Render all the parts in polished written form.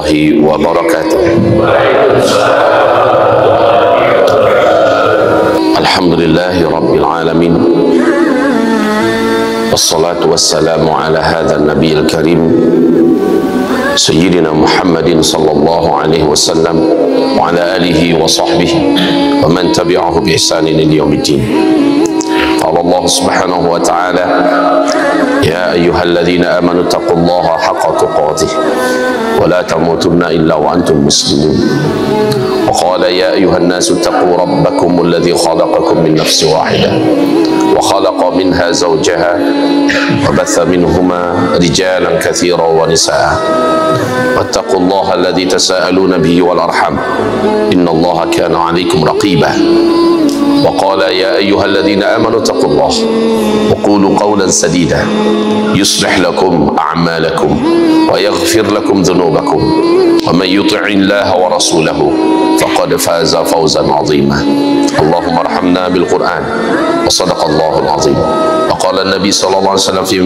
warahmatullahi wabarakatuh. Alhamdulillahi rabbil alamin. Wassalatu wassalamu ala hadha nabiyil karim Sayyidina Muhammadin sallallahu alaihi wasallam wa ala alihi wa sahbihi wa man tabi'ahu bi ihsanin ila yaumiddin. Qala Allah subhanahu wa ta'ala, ya ayyuhalladzina amanu taqullaha haqqa tuqatih wa la tamutunna illa wa antum muslimun. Wa qala ya ayyuhan nasu taqu rabbakum alladzi khalaqakum min nafsin wahidah wa khalaqa minha zawjaha wa batha minhuma rijalan katsiran wa nisaa. Wattaqullaha alladzi tasaaluna bihi wal arham innallaha kana 'alaikum raqiba. وقال يا أيها الذين آمنوا اتقوا الله وقولوا قولا سديدا يصلح لكم أعمالكم ويغفر لكم ذنوبكم ومن يطع الله ورسوله فقد فاز فوزا عظيما. اللهم ارحمنا بالقرآن وصدق الله العظيم. وقال النبي صلى الله عليه وسلم في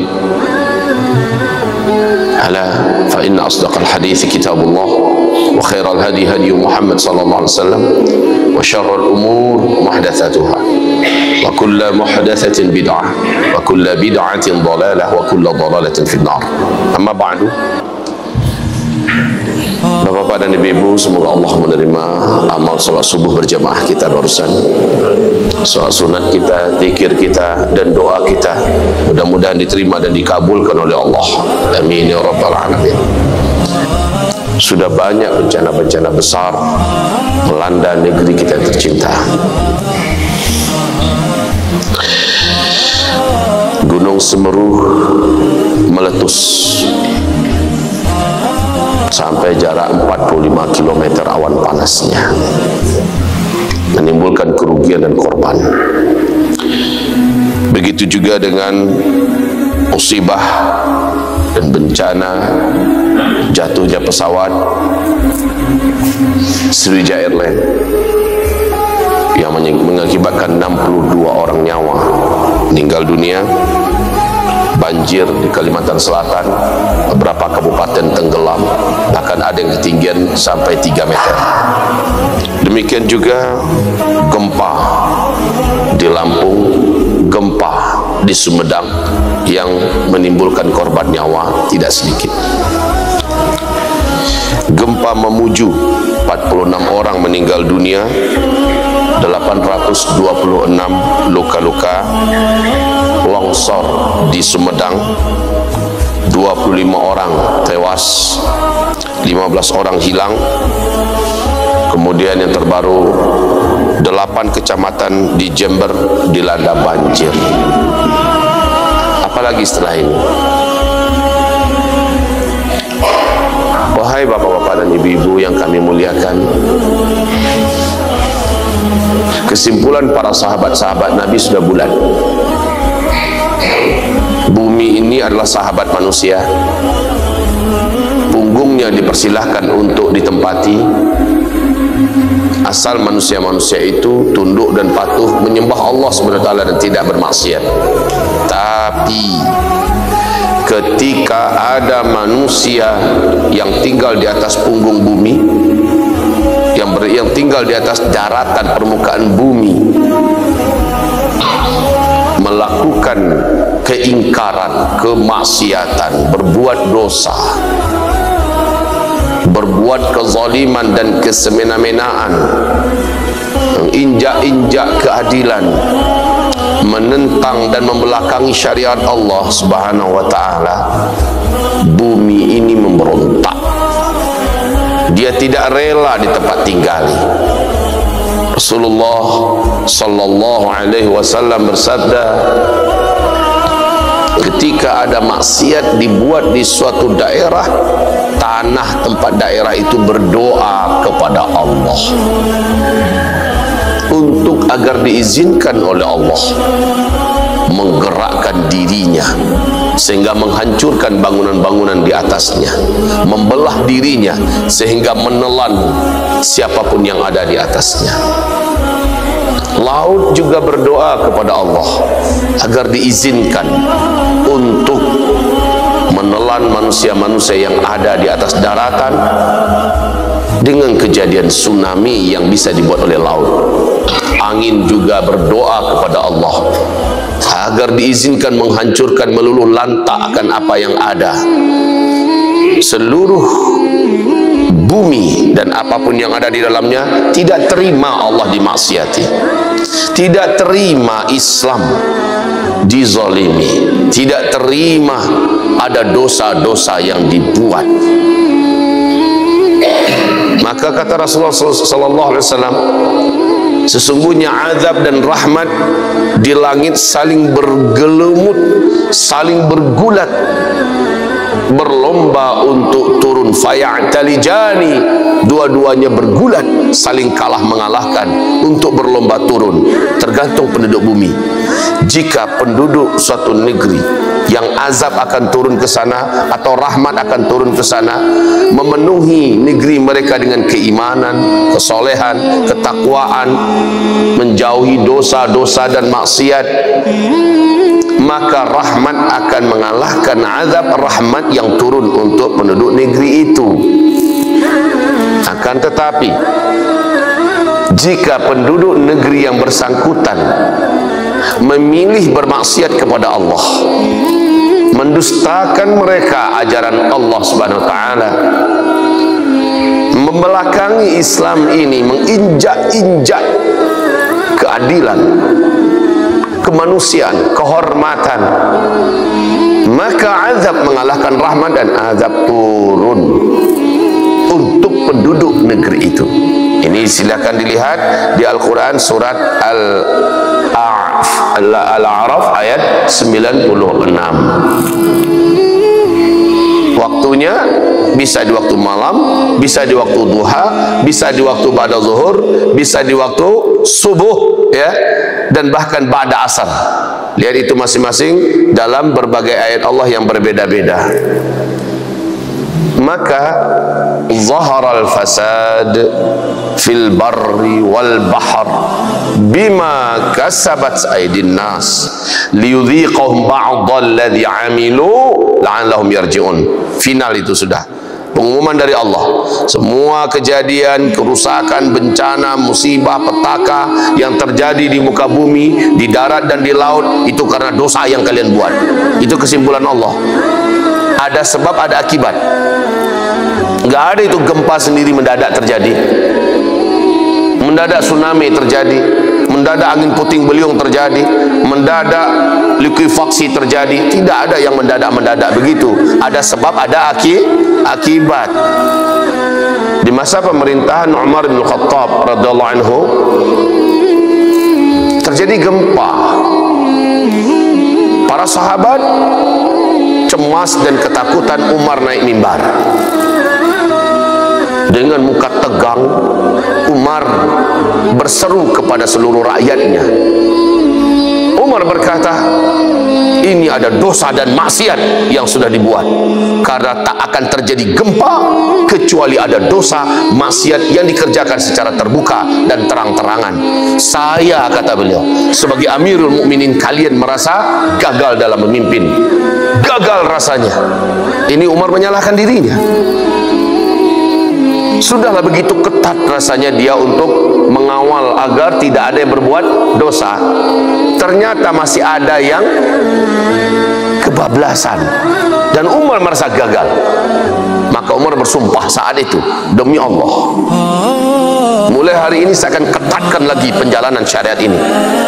ألا فإن أصدق الحديث كتاب الله وخير الهدي هدي محمد صلى الله عليه وسلم وشر الأمور محدثاتها وكل محدثة بدعة وكل بدعة ضلالة وكل ضلالة في النار. أما بعد, Bapak-bapak dan ibu-ibu, semoga Allah menerima amal salat subuh berjamaah kita barusan, salat sunat kita, zikir kita, dan doa kita. Mudah-mudahan diterima dan dikabulkan oleh Allah. Amin ya rabbal alamin. Sudah banyak bencana-bencana besar melanda negeri kita yang tercinta. Gunung Semeru meletus sampai jarak 45 km awan panasnya, menimbulkan kerugian dan korban. Begitu juga dengan musibah dan bencana jatuhnya pesawat Sriwijaya Airlines yang mengakibatkan 62 orang nyawa meninggal dunia. Banjir di Kalimantan Selatan, beberapa kabupaten tenggelam, bahkan ada yang ketinggian sampai 3 meter. Demikian juga gempa di Lampung, gempa di Sumedang yang menimbulkan korban nyawa tidak sedikit. Gempa Mamuju, 46 orang meninggal dunia, 826 luka-luka. Longsor di Sumedang, 25 orang tewas, 15 orang hilang. Kemudian yang terbaru, 8 kecamatan di Jember dilanda banjir. Apalagi setelah ini? Wahai bapak-bapak dan ibu-ibu yang kami muliakan, kesimpulan para sahabat-sahabat Nabi sudah bulat. Bumi ini adalah sahabat manusia. Punggungnya dipersilahkan untuk ditempati, asal manusia-manusia itu tunduk dan patuh menyembah Allah SWT dan tidak bermaksiat. Tapi ketika ada manusia yang tinggal di atas punggung bumi, yang tinggal di atas daratan permukaan bumi, melakukan keingkaran, kemaksiatan, berbuat dosa, berbuat kezaliman dan kesemena-menaan, menginjak-injak keadilan, menentang dan membelakangi syariat Allah Subhanahu wa taala, bumi ini memberontak. Dia tidak rela di tempat tinggali. Rasulullah sallallahu alaihi wasallam bersabda, ketika ada maksiat dibuat di suatu daerah, tanah tempat daerah itu berdoa kepada Allah untuk agar diizinkan oleh Allah menggerakkan dirinya sehingga menghancurkan bangunan-bangunan di atasnya, membelah dirinya sehingga menelan siapapun yang ada di atasnya. Laut juga berdoa kepada Allah agar diizinkan untuk menelan manusia-manusia yang ada di atas daratan dengan kejadian tsunami yang bisa dibuat oleh laut. Angin juga berdoa kepada Allah agar diizinkan menghancurkan meluluh lantakkan apa yang ada. Seluruh bumi dan apapun yang ada di dalamnya tidak terima Allah dimaksiati, tidak terima Islam dizalimi, tidak terima ada dosa-dosa yang dibuat. Maka kata Rasulullah SAW, sesungguhnya azab dan rahmat di langit saling bergelemut, saling bergulat, berlomba untuk turun. Faya'talijani, dua-duanya bergulat, saling kalah mengalahkan untuk berlomba turun. Tergantung penduduk bumi. Jika penduduk suatu negeri yang azab akan turun ke sana atau rahmat akan turun ke sana, memenuhi negeri mereka dengan keimanan, kesolehan, ketakwaan, menjauhi dosa-dosa dan maksiat, maka rahmat akan mengalahkan azab rahmat yang turun untuk penduduk negeri itu. Akan tetapi jika penduduk negeri yang bersangkutan memilih bermaksiat kepada Allah, mendustakan mereka ajaran Allah Subhanahu wa taala, membelakangi Islam ini, menginjak-injak keadilan, kemanusiaan, kehormatan, maka azab mengalahkan rahmat dan azab turun untuk penduduk negeri itu. Ini silakan dilihat di Al-Quran surat Al-A'raf ayat 96. Waktunya bisa di waktu malam, bisa di waktu duha, bisa di waktu ba'da zuhur, bisa di waktu subuh, ya, dan bahkan ba'da asar. Lihat itu masing-masing dalam berbagai ayat Allah yang berbeda-beda. Maka zaharal fasad fil barri wal bahr bima kasabat aydin nas liyudhiqahum ba'dal ladzi amilu la'allahum yarji'un. Final itu sudah pengumuman dari Allah. Semua kejadian, kerusakan, bencana, musibah, petaka yang terjadi di muka bumi, di darat dan di laut, itu karena dosa yang kalian buat. Itu kesimpulan Allah. Ada sebab, ada akibat. Nggak ada itu gempa sendiri mendadak terjadi, mendadak tsunami terjadi, mendadak angin puting beliung terjadi, mendadak likuifaksi terjadi. Tidak ada yang mendadak-mendadak begitu. Ada sebab, ada akibat. Di masa pemerintahan Umar bin Khattab radhiyallahu anhu terjadi gempa. Para sahabat cemas dan ketakutan. Umar naik mimbar dengan muka tegang. Umar berseru kepada seluruh rakyatnya. Umar berkata, ini ada dosa dan maksiat yang sudah dibuat, karena tak akan terjadi gempa kecuali ada dosa maksiat yang dikerjakan secara terbuka dan terang-terangan. Saya, kata beliau, sebagai Amirul Mukminin, kalian merasa gagal dalam memimpin, gagal rasanya. Ini Umar menyalahkan dirinya. Sudahlah begitu ketat rasanya dia untuk mengawal agar tidak ada yang berbuat dosa. Ternyata masih ada yang kebablasan dan Umar merasa gagal. Maka Umar bersumpah saat itu, demi Allah, mulai hari ini saya akan ketatkan lagi penjalanan syariat ini.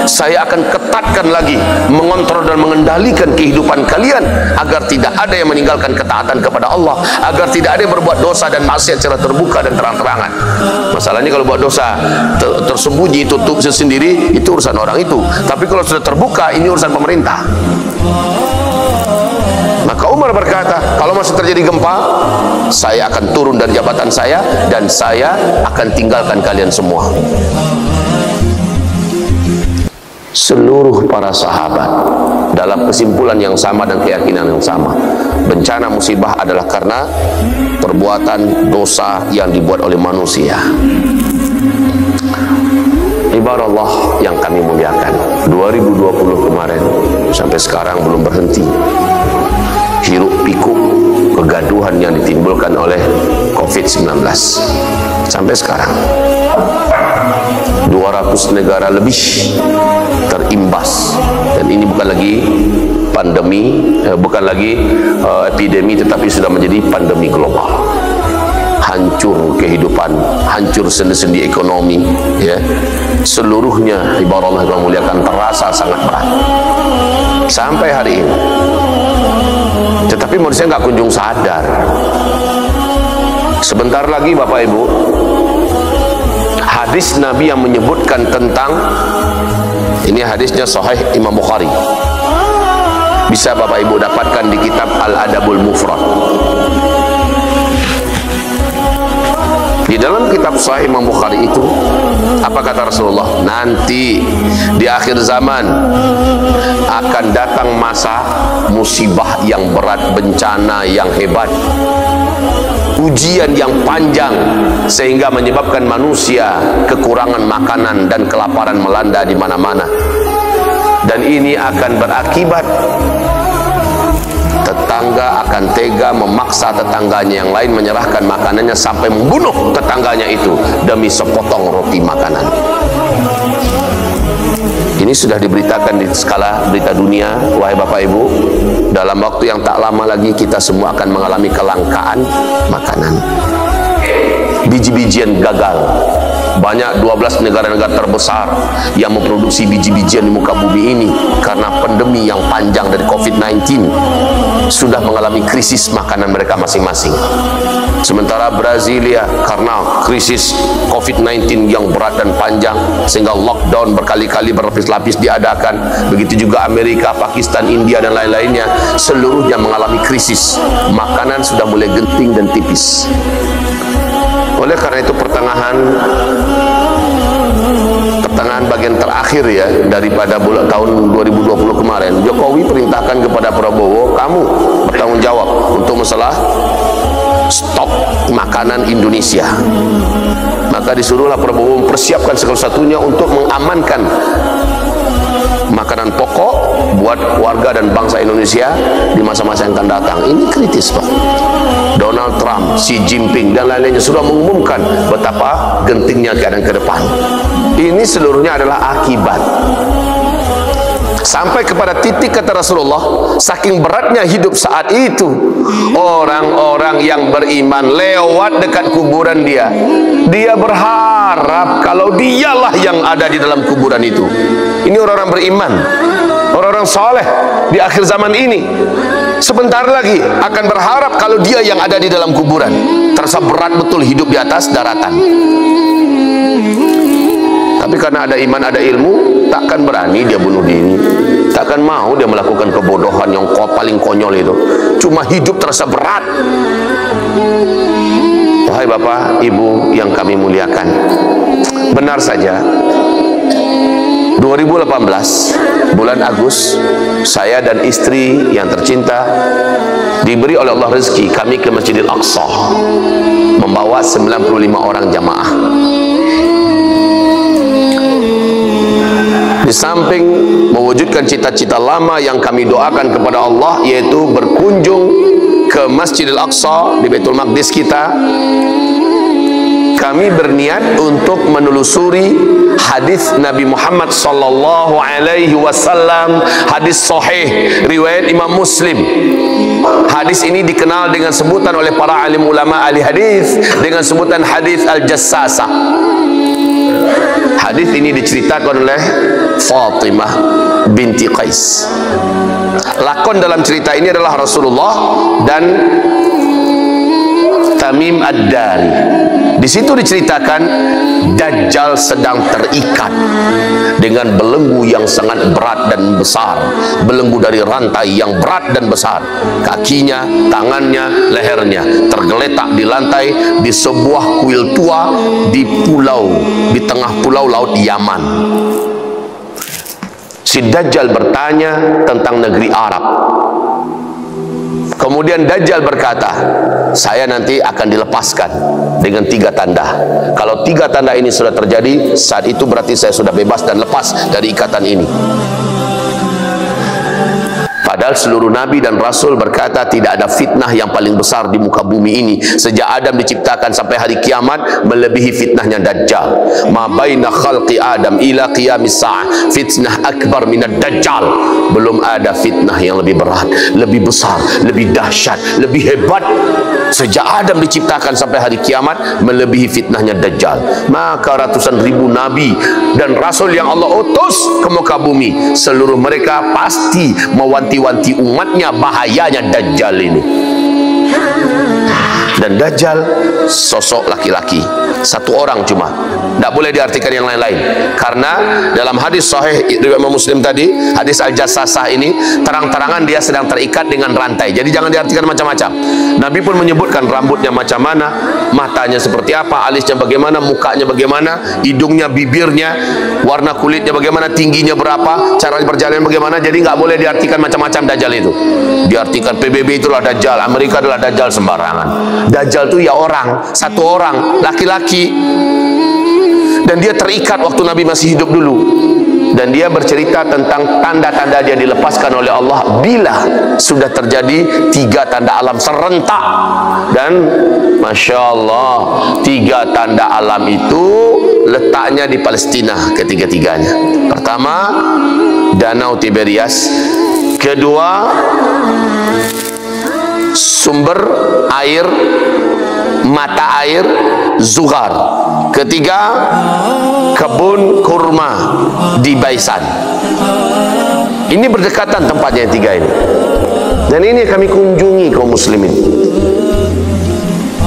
Saya akan ketatkan lagi mengontrol dan mengendalikan kehidupan kalian agar tidak ada yang meninggalkan ketaatan kepada Allah, agar tidak ada yang berbuat dosa dan maksiat secara terbuka dan terang-terangan. Masalahnya kalau buat dosa tersembunyi, tutup sendiri, itu urusan orang itu. Tapi kalau sudah terbuka, ini urusan pemerintah. Maka Umar berkata, kalau masih terjadi gempa, saya akan turun dari jabatan saya dan saya akan tinggalkan kalian semua. Seluruh para sahabat dalam kesimpulan yang sama dan keyakinan yang sama. Bencana musibah adalah karena perbuatan dosa yang dibuat oleh manusia. Ibarat Allah yang kami muliakan, 2020 kemarin sampai sekarang belum berhenti. Hiruk pikuk kegaduhan yang ditimbulkan oleh COVID-19 sampai sekarang. 200 negara lebih terimbas, dan ini bukan lagi pandemi, bukan lagi epidemi, tetapi sudah menjadi pandemi global. Hancur kehidupan, hancur sendi-sendi ekonomi, ya, seluruhnya ibarat Allah yang muliakan terasa sangat berat sampai hari ini. Tetapi manusia nggak kunjung sadar. Sebentar lagi Bapak Ibu, hadis Nabi yang menyebutkan tentang ini, hadisnya Sahih Imam Bukhari, bisa Bapak Ibu dapatkan di kitab Al-Adabul Mufrad. Di dalam kitab Sahih Imam Bukhari itu, apa kata Rasulullah? Nanti di akhir zaman akan datang masa musibah yang berat, bencana yang hebat, ujian yang panjang, sehingga menyebabkan manusia kekurangan makanan dan kelaparan melanda di mana-mana. Dan ini akan berakibat tetangga akan tega memaksa tetangganya yang lain menyerahkan makanannya sampai membunuh tetangganya itu demi sepotong roti makanan. Ini sudah diberitakan di skala berita dunia, wahai Bapak Ibu. Dalam waktu yang tak lama lagi kita semua akan mengalami kelangkaan makanan. Biji-bijian gagal. Banyak 12 negara-negara terbesar yang memproduksi biji-bijian di muka bumi ini karena pandemi yang panjang dari COVID-19 sudah mengalami krisis makanan mereka masing-masing. Sementara Brasilia karena krisis COVID-19 yang berat dan panjang sehingga lockdown berkali-kali berlapis-lapis diadakan. Begitu juga Amerika, Pakistan, India dan lain-lainnya, seluruhnya mengalami krisis. Makanan sudah mulai genting dan tipis. Oleh karena itu pertengahan bagian terakhir ya daripada bulan tahun 2020 kemarin, Jokowi perintahkan kepada Prabowo, kamu bertanggung jawab untuk masalah stok makanan Indonesia. Maka disuruhlah Prabowo mempersiapkan segala satunya untuk mengamankan makanan pokok buat warga dan bangsa Indonesia di masa-masa yang akan datang. Ini kritis, Pak. Donald Trump, Xi Jinping dan lain-lainnya sudah mengumumkan betapa gentingnya keadaan ke depan. Ini seluruhnya adalah akibat. Sampai kepada titik kata Rasulullah, saking beratnya hidup saat itu, orang-orang yang beriman lewat dekat kuburan dia berharap kalau dialah yang ada di dalam kuburan itu. Ini orang-orang beriman, orang-orang soleh di akhir zaman ini. Sebentar lagi akan berharap kalau dia yang ada di dalam kuburan. Terasa berat betul hidup di atas daratan. Tapi karena ada iman, ada ilmu, takkan berani dia bunuh diri, takkan mau dia melakukan kebodohan yang paling konyol itu. Cuma hidup terasa berat. Wahai Bapak, Ibu yang kami muliakan, benar saja 2018 bulan Agustus, saya dan istri yang tercinta diberi oleh Allah rezeki kami ke Masjidil Aqsa membawa 95 orang jamaah. Di samping mewujudkan cita-cita lama yang kami doakan kepada Allah, yaitu berkunjung ke Masjidil Aqsa di Baitul Maqdis kita, kami berniat untuk menelusuri hadis Nabi Muhammad sallallahu alaihi wasallam, hadis sahih riwayat Imam Muslim. Hadis ini dikenal dengan sebutan oleh para alim ulama ahli hadis dengan sebutan hadis al-jassasah. Hadis ini diceritakan oleh Fatimah binti Qais. Lakon dalam cerita ini adalah Rasulullah dan Tamim Ad-Dari. Di situ diceritakan Dajjal sedang terikat dengan belenggu yang sangat berat dan besar, belenggu dari rantai yang berat dan besar. Kakinya, tangannya, lehernya tergeletak di lantai di sebuah kuil tua di pulau, di tengah pulau laut Yaman. Si Dajjal bertanya tentang negeri Arab. Kemudian Dajjal berkata, saya nanti akan dilepaskan dengan 3 tanda. Kalau 3 tanda ini sudah terjadi, saat itu berarti saya sudah bebas dan lepas dari ikatan ini. Padahal seluruh Nabi dan Rasul berkata tidak ada fitnah yang paling besar di muka bumi ini sejak Adam diciptakan sampai hari kiamat melebihi fitnahnya Dajjal. Ma baina khalqi Adam ila qiyamis sa'ah fitnah akbar minad Dajjal. Belum ada fitnah yang lebih berat, lebih besar, lebih dahsyat, lebih hebat sejak Adam diciptakan sampai hari kiamat melebihi fitnahnya Dajjal. Maka ratusan ribu Nabi dan Rasul yang Allah utus ke muka bumi, seluruh mereka pasti mewanti-wanti umatnya bahayanya Dajjal ini. Dan Dajjal sosok laki-laki, satu orang cuma, tidak boleh diartikan yang lain-lain. Karena dalam hadis sahih riwayat Muslim tadi, hadis Al-Jassasah ini, terang-terangan dia sedang terikat dengan rantai. Jadi jangan diartikan macam-macam. Nabi pun menyebutkan rambutnya macam mana, matanya seperti apa, alisnya bagaimana, mukanya bagaimana, hidungnya, bibirnya, warna kulitnya bagaimana, tingginya berapa, cara perjalanan bagaimana. Jadi nggak boleh diartikan macam-macam Dajjal itu. Diartikan PBB itulah Dajjal, Amerika adalah Dajjal, sembarangan. Dajjal itu ya orang, satu orang, laki-laki. Dan dia terikat waktu Nabi masih hidup dulu. Dan dia bercerita tentang tanda-tanda dia dilepaskan oleh Allah bila sudah terjadi 3 tanda alam serentak. Dan Masya Allah, 3 tanda alam itu letaknya di Palestina ketiga-tiganya. Pertama, Danau Tiberias. Kedua, sumber air, mata air Zughar. Ketiga, kebun kurma di Baisan. Ini berdekatan tempatnya yang 3 ini. Dan ini kami kunjungi kaum muslimin.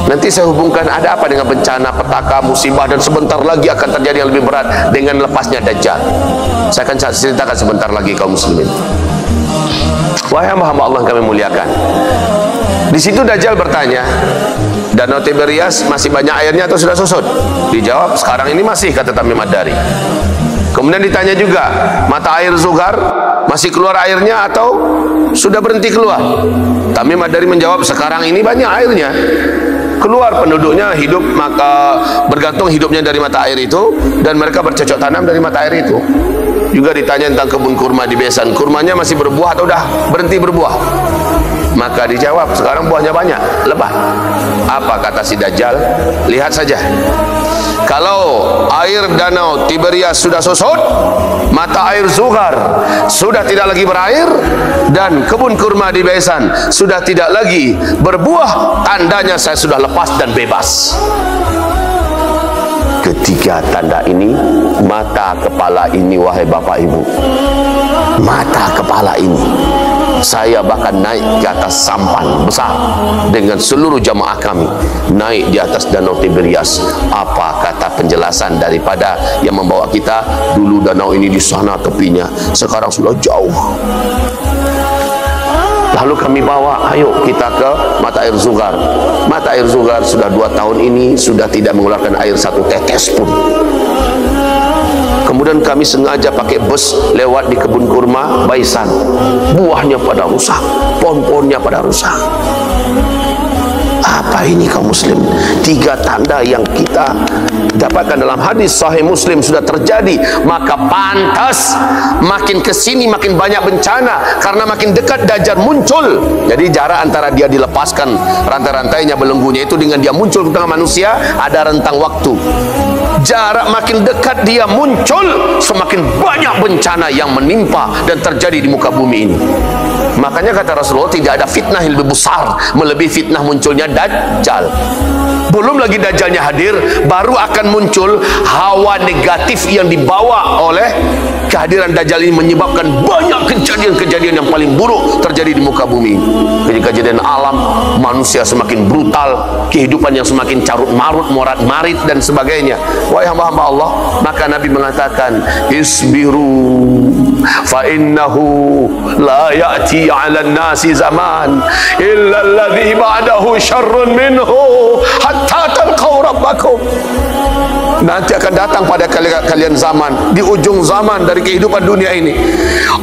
Nanti saya hubungkan ada apa dengan bencana, petaka, musibah, dan sebentar lagi akan terjadi yang lebih berat dengan lepasnya Dajjal. Saya akan ceritakan sebentar lagi kaum muslimin. Wahai hamba-hamba Allah yang kami muliakan, di situ Dajjal bertanya, Danau Tiberias masih banyak airnya atau sudah susut? Dijawab, sekarang ini masih, kata Tamim Ad-Dari. Kemudian ditanya juga, mata air Zughar masih keluar airnya atau sudah berhenti keluar? Tamim Ad-Dari menjawab, sekarang ini banyak airnya, keluar, penduduknya hidup, maka bergantung hidupnya dari mata air itu, dan mereka bercocok tanam dari mata air itu. Juga ditanya tentang kebun kurma di Baisan, kurmanya masih berbuah atau udah berhenti berbuah? Maka dijawab, sekarang buahnya banyak, lebat. Apa kata si Dajjal? Lihat saja, kalau air Danau Tiberias sudah susut, mata air Zughar sudah tidak lagi berair, dan kebun kurma di Baisan sudah tidak lagi berbuah, tandanya saya sudah lepas dan bebas. Ketiga tanda ini, mata kepala ini, wahai bapak ibu, mata kepala ini, saya bahkan naik ke atas sampan besar dengan seluruh jamaah kami, naik di atas Danau Tiberias. Apa kata penjelasan daripada yang membawa kita? Dulu danau ini di sana tepinya, sekarang sudah jauh. Lalu kami bawa, ayo kita ke mata air Zughar. Mata air Zughar sudah 2 tahun ini sudah tidak mengeluarkan air satu tetes pun. Kemudian kami sengaja pakai bus lewat di kebun kurma Baisan. Buahnya pada rusak, pohon-pohonnya pada rusak. Apa ini kaum muslim? 3 tanda yang kita dapatkan dalam hadis sahih Muslim sudah terjadi, maka pantas makin kesini makin banyak bencana, karena makin dekat Dajjal muncul. Jadi jarak antara dia dilepaskan rantai-rantainya, belenggunya itu, dengan dia muncul ke tengah manusia ada rentang waktu. Jarak makin dekat dia muncul, semakin banyak bencana yang menimpa dan terjadi di muka bumi ini. Makanya kata Rasulullah, tidak ada fitnah yang lebih besar melebihi fitnah munculnya Dajjal. Belum lagi Dajjalnya hadir, baru akan muncul hawa negatif yang dibawa oleh kehadiran Dajjal ini, menyebabkan banyak kejadian-kejadian yang paling buruk terjadi di muka bumi. Kejadian alam, manusia semakin brutal, kehidupan yang semakin carut marut, morat marit, dan sebagainya. Wahai hamba-hamba Allah, maka Nabi mengatakan, isbiru fa innahu la ya'ti 'alan nasi zaman illa alladhi ba'dahu syarrun minhu hatta talqaw rabbakum. Nanti akan datang pada kalian zaman, di ujung zaman dari kehidupan dunia ini,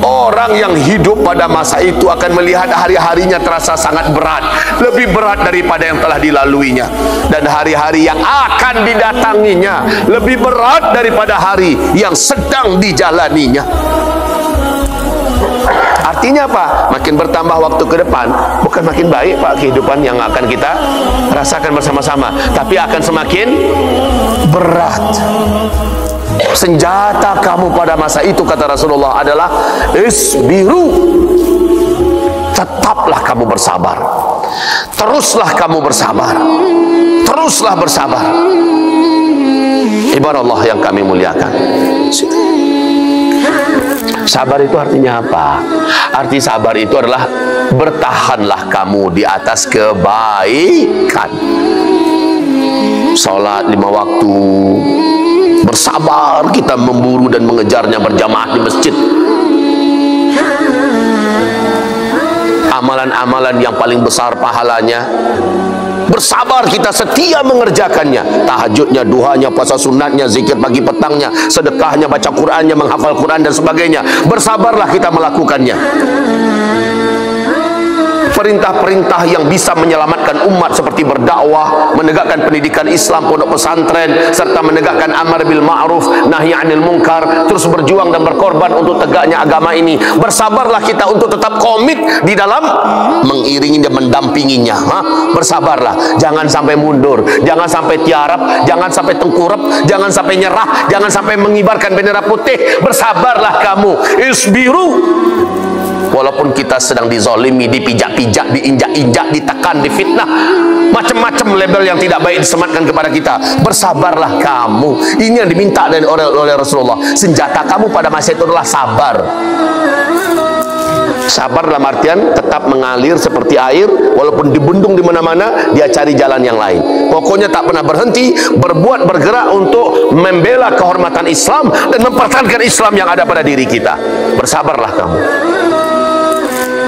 orang yang hidup pada masa itu akan melihat hari-harinya terasa sangat berat, lebih berat daripada yang telah dilaluinya, dan hari-hari yang akan didatanginya lebih berat daripada hari yang sedang dijalaninya. Artinya apa? Makin bertambah waktu ke depan, bukan makin baik Pak kehidupan yang akan kita rasakan bersama-sama, tapi akan semakin berat. Senjata kamu pada masa itu, kata Rasulullah, adalah isbiru. Tetaplah kamu bersabar. Teruslah kamu bersabar. Teruslah bersabar. Ibarat Allah yang kami muliakan. Sabar itu artinya apa? Arti sabar itu adalah bertahanlah kamu di atas kebaikan. Salat 5 waktu, bersabar kita memburu dan mengejarnya berjamaah di masjid. Amalan-amalan yang paling besar pahalanya, bersabar kita setia mengerjakannya. Tahajudnya, duhanya, puasa sunatnya, zikir pagi petangnya, sedekahnya, baca Qurannya, menghafal Quran dan sebagainya. Bersabarlah kita melakukannya. Perintah-perintah yang bisa menyelamatkan umat seperti berdakwah, menegakkan pendidikan Islam, pondok pesantren, serta menegakkan amar bil ma'ruf, nahi 'anil munkar, terus berjuang dan berkorban untuk tegaknya agama ini. Bersabarlah kita untuk tetap komit di dalam mengiringi dan mendampinginya. Bersabarlah, jangan sampai mundur, jangan sampai tiarap, jangan sampai tengkurap, jangan sampai nyerah, jangan sampai mengibarkan bendera putih. Bersabarlah kamu, isbiru. Walaupun kita sedang dizalimi, dipijak-pijak, diinjak-injak, ditekan, difitnah, macam-macam label yang tidak baik disematkan kepada kita, bersabarlah kamu. Ini yang diminta oleh Rasulullah. Senjata kamu pada masa itu adalah sabar. Sabar dalam artian tetap mengalir seperti air, walaupun dibendung di mana-mana, dia cari jalan yang lain. Pokoknya tak pernah berhenti, berbuat, bergerak untuk membela kehormatan Islam dan mempertahankan Islam yang ada pada diri kita. Bersabarlah kamu.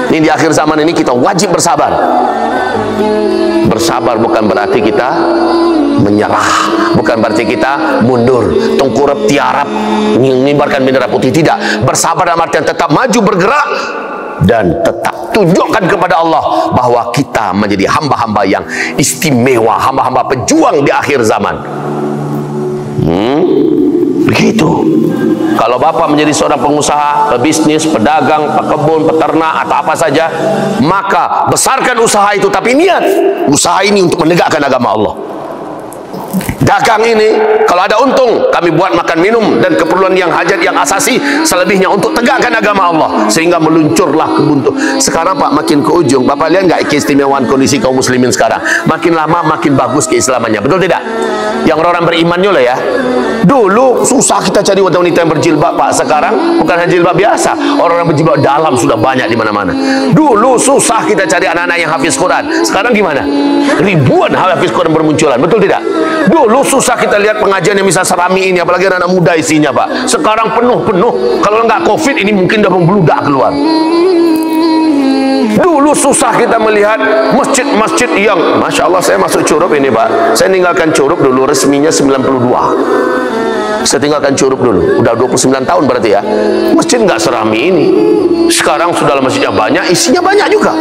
Ini di akhir zaman ini kita wajib bersabar. Bersabar bukan berarti kita menyerah, bukan berarti kita mundur, tengkurap, tiarap, mengibarkan bendera putih. Tidak. Bersabar dalam artian tetap maju, bergerak, dan tetap tunjukkan kepada Allah bahwa kita menjadi hamba-hamba yang istimewa, hamba-hamba pejuang di akhir zaman. Begitu. Kalau bapak menjadi seorang pengusaha, pebisnis, pedagang, pekebun, peternak, atau apa saja, maka besarkan usaha itu, tapi niat usaha ini untuk menegakkan agama Allah. Dagang ini, kalau ada untung, kami buat makan minum dan keperluan yang hajat, yang asasi, selebihnya untuk tegakkan agama Allah, sehingga meluncurlah kebuntu. Sekarang Pak, makin ke ujung, Bapak lihat nggak keistimewaan kondisi kaum muslimin sekarang? Makin lama makin bagus keislamannya, betul tidak? Yang orang berimannya lah ya. Dulu susah kita cari wanita yang berjilbab Pak, sekarang bukan hanya jilbab biasa, orang-orang berjilbab dalam sudah banyak di mana-mana. Dulu susah kita cari anak-anak yang hafiz Quran, sekarang gimana? Ribuan hafiz Quran bermunculan, betul tidak? Dulu susah kita lihat pengajian yang bisa serami ini, apalagi anak muda isinya Pak. Sekarang penuh-penuh. Kalau nggak COVID ini mungkin udah membludak keluar. Dulu susah kita melihat masjid-masjid yang, Masya Allah, saya masuk Curup ini Pak. Saya tinggalkan Curup dulu, resminya 92. Saya tinggalkan Curup dulu, udah 29 tahun berarti ya. Masjid nggak serami ini. Sekarang sudah masjidnya banyak, isinya banyak juga.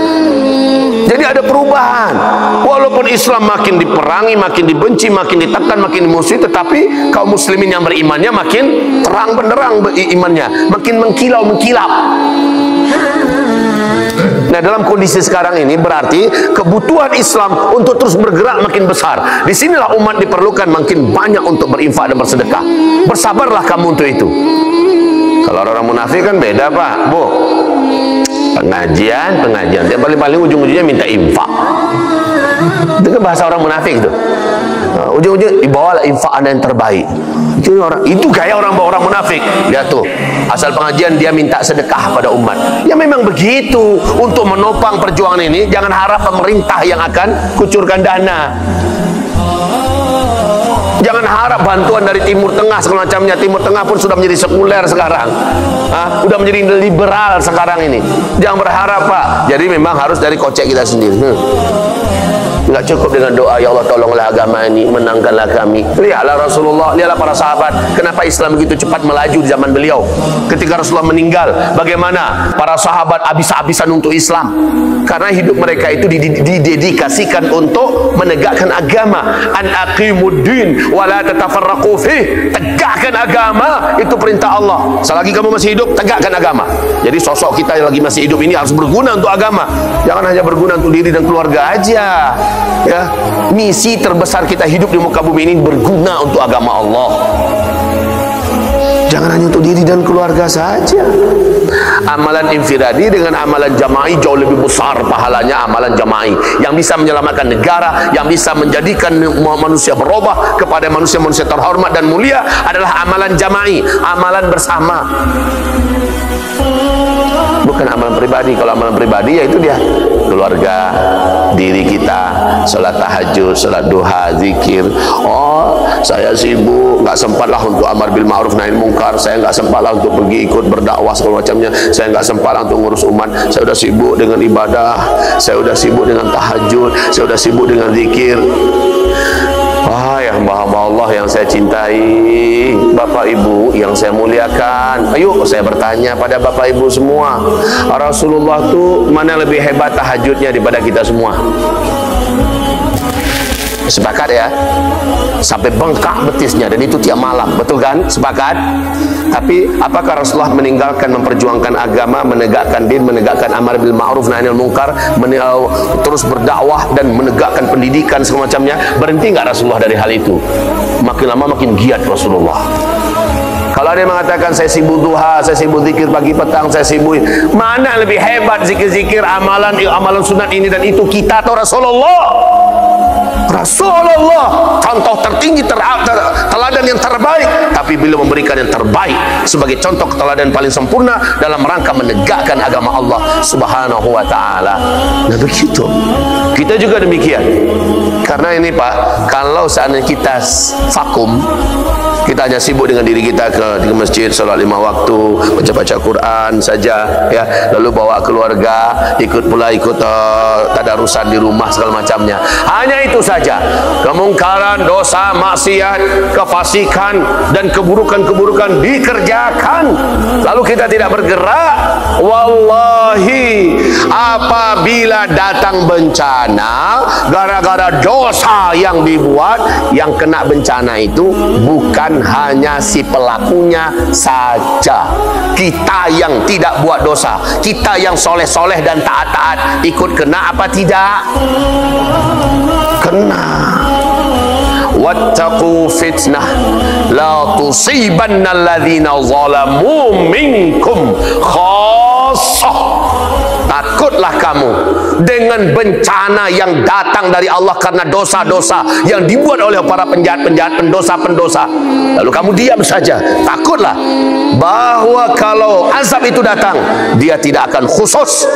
Jadi ada perubahan. Walaupun Islam makin diperangi, makin dibenci, makin ditekan, makin dimusuhi, tetapi kaum muslimin yang berimannya makin terang benderang imannya, makin mengkilau mengkilap. Nah, dalam kondisi sekarang ini berarti kebutuhan Islam untuk terus bergerak makin besar. Disinilah umat diperlukan makin banyak untuk berinfak dan bersedekah. Bersabarlah kamu untuk itu. Kalau orang munafik kan beda Pak, Bu. Pengajian, yang paling-paling ujung-ujungnya minta infak. Itu kan bahasa orang munafik itu. Ujung-ujung dibawalah infak Anda yang terbaik. Itu gaya orang munafik. Lihat tuh, asal pengajian dia minta sedekah pada umat. Ya memang begitu. Untuk menopang perjuangan ini, jangan harap pemerintah yang akan kucurkan dana. Jangan harap bantuan dari Timur Tengah segala macamnya. Timur Tengah pun sudah menjadi sekuler sekarang. Sudah menjadi liberal sekarang ini. Jangan berharap Pak. Jadi memang harus dari kocek kita sendiri. Enggak cukup dengan doa, ya Allah tolonglah agama ini, menangkanlah kami. Lihatlah Rasulullah, lihatlah para sahabat, kenapa Islam begitu cepat melaju di zaman beliau. Ketika Rasulullah meninggal, bagaimana para sahabat habis-habisan untuk Islam. karena hidup mereka itu didedikasikan untuk menegakkan agama. An aqimuddin wa la tatafarraqu fih. Tegakkan agama, itu perintah Allah. Selagi kamu masih hidup, tegakkan agama. Jadi sosok kita yang lagi masih hidup ini harus berguna untuk agama. Jangan hanya berguna untuk diri dan keluarga aja. Ya, misi terbesar kita hidup di muka bumi ini berguna untuk agama Allah. Jangan hanya untuk diri dan keluarga saja. Amalan infiradi dengan amalan jama'i jauh lebih besar pahalanya amalan jama'i, yang bisa menyelamatkan negara, yang bisa menjadikan manusia berubah kepada manusia-manusia terhormat dan mulia adalah amalan jama'i, amalan bersama. Bukan amalan pribadi. Kalau amalan pribadi ya itu dia keluarga, diri kita, sholat tahajud, sholat duha, zikir. Oh, saya sibuk, nggak sempat lah untuk amar bil ma'ruf nahi mungkar, saya nggak sempat lah untuk pergi ikut berdakwah segala macamnya, saya nggak sempat lah untuk ngurus umat, saya udah sibuk dengan ibadah, saya udah sibuk dengan tahajud, saya udah sibuk dengan zikir. Wahai hamba-hamba Allah yang saya cintai, Bapak Ibu yang saya muliakan, ayo saya bertanya pada Bapak Ibu semua, Rasulullah itu mana lebih hebat tahajudnya daripada kita semua? Sepakat ya? Sampai bengkak betisnya, dan itu tiap malam, betul kan? Sepakat? Tapi apakah Rasulullah meninggalkan memperjuangkan agama, menegakkan din, menegakkan amar bil ma'ruf nahi anil munkar, terus berdakwah dan menegakkan pendidikan semacamnya? Berhenti nggak Rasulullah dari hal itu? Makin lama makin giat Rasulullah. Kalau ada yang mengatakan saya sibuk duha, saya sibuk zikir pagi petang, saya sibuk, mana lebih hebat zikir-zikir, amalan sunat ini dan itu, kita atau Rasulullah? Rasulullah contoh tertinggi, teladan yang terbaik, tapi beliau memberikan yang terbaik sebagai contoh teladan paling sempurna dalam rangka menegakkan agama Allah Subhanahu wa ta'ala. Nah begitu, kita juga demikian. Karena ini Pak, kalau seandainya kita vakum, kita hanya sibuk dengan diri kita ke masjid, sholat 5 waktu, baca-baca Quran saja, ya, lalu bawa keluarga, ikut tadarusan di rumah segala macamnya. Hanya itu saja. Kemungkaran, dosa, maksiat, kefasikan dan keburukan-keburukan dikerjakan. Lalu kita tidak bergerak. Wallahi, apabila datang bencana gara-gara dosa yang dibuat, yang kena bencana itu bukan hanya si pelakunya saja, kita yang tidak buat dosa, kita yang soleh-soleh dan taat-taat ikut kena apa tidak? Kena. Wattaqu fitnah la tusibanna alladhina zalamu minkum khassah. Takutlah kamu dengan bencana yang datang dari Allah karena dosa-dosa yang dibuat oleh para penjahat-penjahat, pendosa-pendosa. Lalu kamu diam saja. Takutlah bahwa kalau azab itu datang, dia tidak akan khusus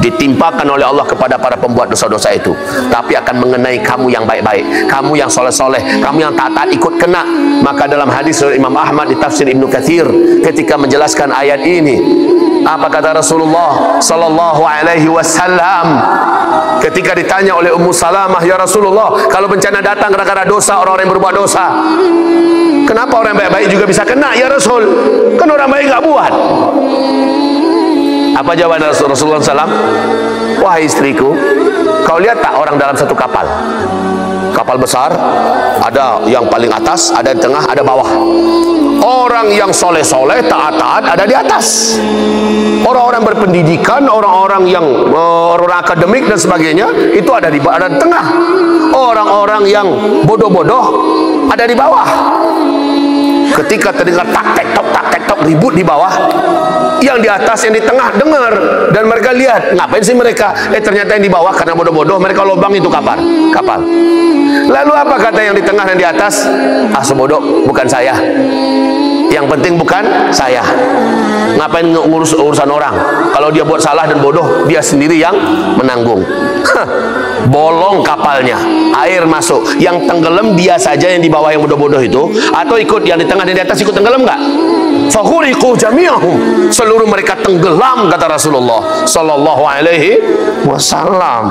ditimpakan oleh Allah kepada para pembuat dosa-dosa itu, tapi akan mengenai kamu yang baik-baik, kamu yang soleh-soleh, kamu yang taat-taat ikut kena. Maka dalam hadis dari Imam Ahmad di tafsir Ibnu Katsir, ketika menjelaskan ayat ini, apa kata Rasulullah sallallahu alaihi wasallam ketika ditanya oleh Ummu Salamah, ya Rasulullah, kalau bencana datang gara-gara dosa, orang-orang yang berbuat dosa, kenapa orang baik-baik juga bisa kena ya Rasul? Kan orang baik nggak buat. Apa jawaban Rasulullah SAW? Wahai istriku, kau lihat tak orang dalam satu kapal? Kapal besar, ada yang paling atas, ada di tengah, ada bawah. Orang yang soleh-soleh, taat-taat ada di atas. Orang-orang berpendidikan, orang-orang yang orang akademik dan sebagainya, itu ada di tengah. Orang-orang yang bodoh-bodoh ada di bawah. Ketika terdengar tak tek tok ribut di bawah, yang di atas, yang di tengah dengar, dan mereka lihat, ngapain sih mereka? Ternyata yang di bawah karena bodoh-bodoh mereka lubang itu kapal. Lalu apa kata yang di tengah dan di atas? Ah, sebodoh, bukan saya. Yang penting bukan saya. Ngapain ngurus urusan orang? Kalau dia buat salah dan bodoh, dia sendiri yang menanggung. Bolong kapalnya, air masuk, yang tenggelam dia saja, yang di bawah yang bodoh-bodoh itu, atau ikut yang di tengah dan di atas ikut tenggelam nggak? Faghuriqu jami'ahum, seluruh mereka tenggelam, kata Rasulullah sallallahu alaihi wasallam.